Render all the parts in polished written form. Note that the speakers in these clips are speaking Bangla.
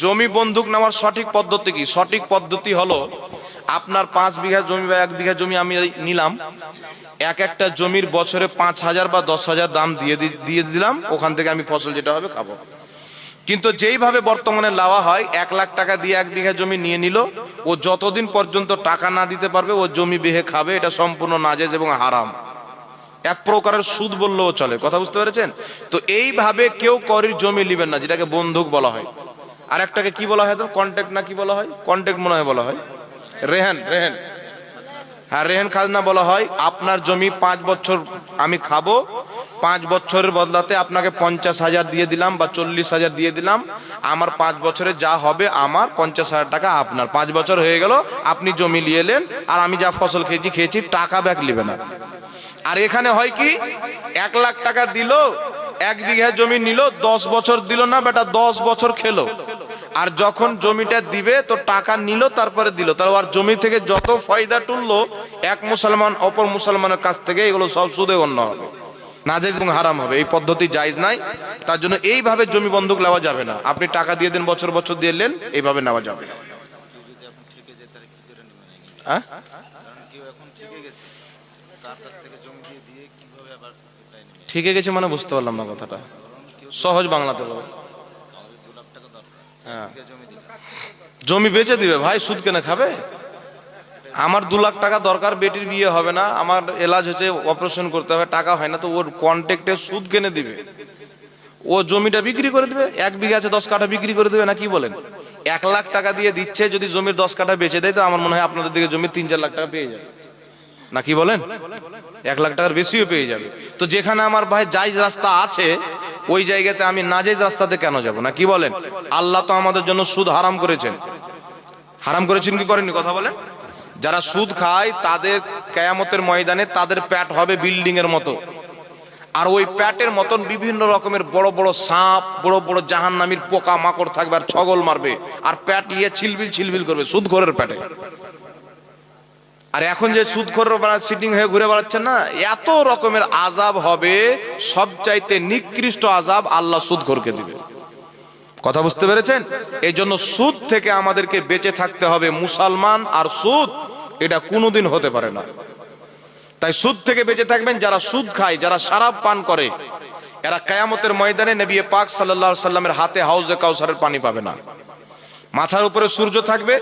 জমি বন্ধক নেওয়ার সঠিক পদ্ধতি কি? সঠিক পদ্ধতি হলো, আপনার 5 বিঘা জমি বা 1 বিঘা জমি আমি নিলাম, এক একটা জমির বছরে 5,000 বা 10,000 দাম দিয়ে দিলাম, ওখান থেকে আমি ফসল যেটা হবে খাবো। কিন্তু যেইভাবে বর্তমানে লাওয়া হয়, 1 লাখ টাকা দিয়ে 1 বিঘা জমি নিয়ে নিল, ও যতদিন পর্যন্ত টাকা না দিতে পারবে ও জমি বেহে খাবে, এটা সম্পূর্ণ নাজেজ এবং হারাম, এক প্রকারের সুদ বললেও চলে। কথা বুঝতে পেরেছেন? তো এইভাবে কেউ করির জমি নেবেন না, যেটাকে বন্ধক বলা হয়। আর একটাকে কি বলা হয়? তো কন্ট্রাক্ট না কি বলা হয়? কন্ট্রাক্ট মনে হয় বলা হয়, রেহান। হ্যাঁ, রেহান খাজনা বলা হয়। আপনার জমি 5 বছর আমি খাবো, 5 বছরের বদলাতে আপনাকে 50,000 দিয়ে দিলাম বা 40,000 দিয়ে দিলাম, আমার 5 বছরে যা হবে আমার 50,000 টাকা আপনার। 5 বছর হয়ে গেল, আপনি জমি নিয়ে এলেন, আর আমি যা ফসল খেয়েছি টাকা ব্যাক নেবে না। আর এখানে হয় কি, 1 লাখ টাকা দিল, 1 বিঘা জমি নিল, 10 বছর দিল না বেটা, 10 বছর খেলো, আর যখন জমিটা দিবে তো টাকা নিল, তারপরে দিল, তার আর জমি থেকে যত ফায়দা তুললো এক মুসলমান অপর মুসলমানের কাছ থেকে, এগুলো সব সুদে গণ্য হবে, নাজায়েজ এবং হারাম হবে। এই পদ্ধতি জায়েজ নাই। তার জন্য এইভাবে জমি বন্ধক নেওয়া যাবে না। আপনি টাকা দিয়ে দেন, বছর বছর দিয়ে নেন, এইভাবে নেওয়া যাবে না। হ্যাঁ, ঠিকে গেছে মানে বুঝতে পারলাম না কথাটা, সহজ বাংলাতে বলো। হ্যাঁ, জমি বেচে দিবে ভাই, সুদ কেনে খাবে? আমার 2 লাখ টাকা দরকার, বেটির বিয়ে হবে না, আমার এলাজ হচ্ছে, অপারেশন করতে হবে, টাকা হয় না, তো ওর কন্ট্রাক্টে সুদ কেনে দিবে, ও জমিটা বিক্রি করে দিবে, 1 বিঘা আছে 10 কাঠা বিক্রি করে দিবে, না কি বলেন? 1 লাখ টাকা দিয়ে দিচ্ছে, যদি জমির 10 কাঠা বেচে দেয়, তো আমার মনে হয় আপনাদের দিকে জমি 3-4 লাখ টাকা পেয়ে যাবে, না কি বলেন? 1 লাখ টাকার বেশিও পেয়ে যাবে। তো যেখানে আমার ভাই জায়েজ রাস্তা আছে, ওই জায়গাতে আমি নাজায়েজ রাস্তাতে কেন যাব, না কি বলেন? আল্লাহ তো আমাদের জন্য সুদ হারাম করেছেন। হারাম করেছেন কি করেননি, কথা বলেন? যারা সুদ খায় তাদের কিয়ামতের ময়দানে তাদের পেট হবে বিল্ডিং এর মতো, আর ওই পেটের মতন বিভিন্ন রকমের বড় বড় সাপ, বড় বড় জাহান্নামীর পোকা মাকড় থাকবে, আর ছগল মারবে, আর পেট নিয়ে ছিলবিল করবে, সুদখোরের পেটে। আর এখন যে সুদখোররা সিটিং হয়ে ঘুরে বেড়াচ্ছে না, এত রকমের আযাব হবে, সবচাইতে নিকৃষ্ট আযাব আল্লাহ সুদখোরকে দিবে। কথা বুঝতে পেরেছেন? এই জন্য সুদ থেকে আমাদেরকে বেঁচে থাকতে হবে। মুসলমান আর সুদ, এটা কোনোদিন হতে পারে না। তাই সুদ থেকে বেঁচে থাকবেন। যারা সুদ খায়, যারা শরাব পান করে, এরা কিয়ামতের ময়দানে নবী পাক সাল্লাল্লাহু আলাইহি সাল্লামের হাতে হাউজে কাউসারের পানি পাবে না। মাথার উপরে সূর্য থাকবে,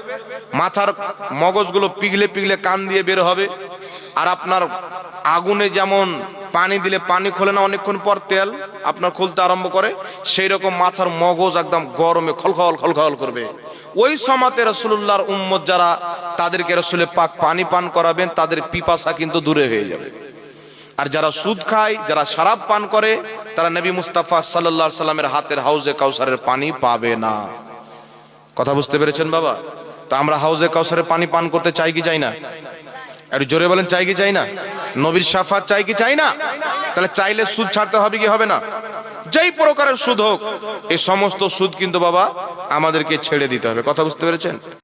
মাথার মগজগুলো পিঘলে পিঘলে কান দিয়ে বের হবে, আর আপনার আগুনে যেমন পানি দিলে পানি খোলে না অনেকক্ষণ পর, তেল আপনার খুলতে আরম্ভ করে, সেই রকম মাথার মগজ একদম গরমে খলখল করবে। ওই সময়তে রাসূলুল্লাহর উম্মত যারা, তাদেরকে রাসূলে পাক পানি পান করাবেন, তাদের পিপাসা কিন্তু দূরে হয়ে যাবে। আর যারা সুদ খায়, যারা শরাব পান করে, তারা নবী মুস্তাফা সাল্লাল্লাহু আলাইহি সাল্লামের হাতের হাউজে কাউসারের পানি পাবে না। কথা বুঝতে পেরেছেন বাবা? তো আমরা হাউজে কাউসারের পানি পান করতে চাই কি চাই না? একটু জোরে বলেন, চাই কি চাই না? নবীর শাফাত চাই কি চাই না? তাহলে চাইলে সুদ ছাড়তে হবে কি হবে না? যেই প্রকারের সুদ হোক, এই সমস্ত সুদ কিন্তু বাবা আমাদেরকে ছেড়ে দিতে হবে। কথা বুঝতে পেরেছেন?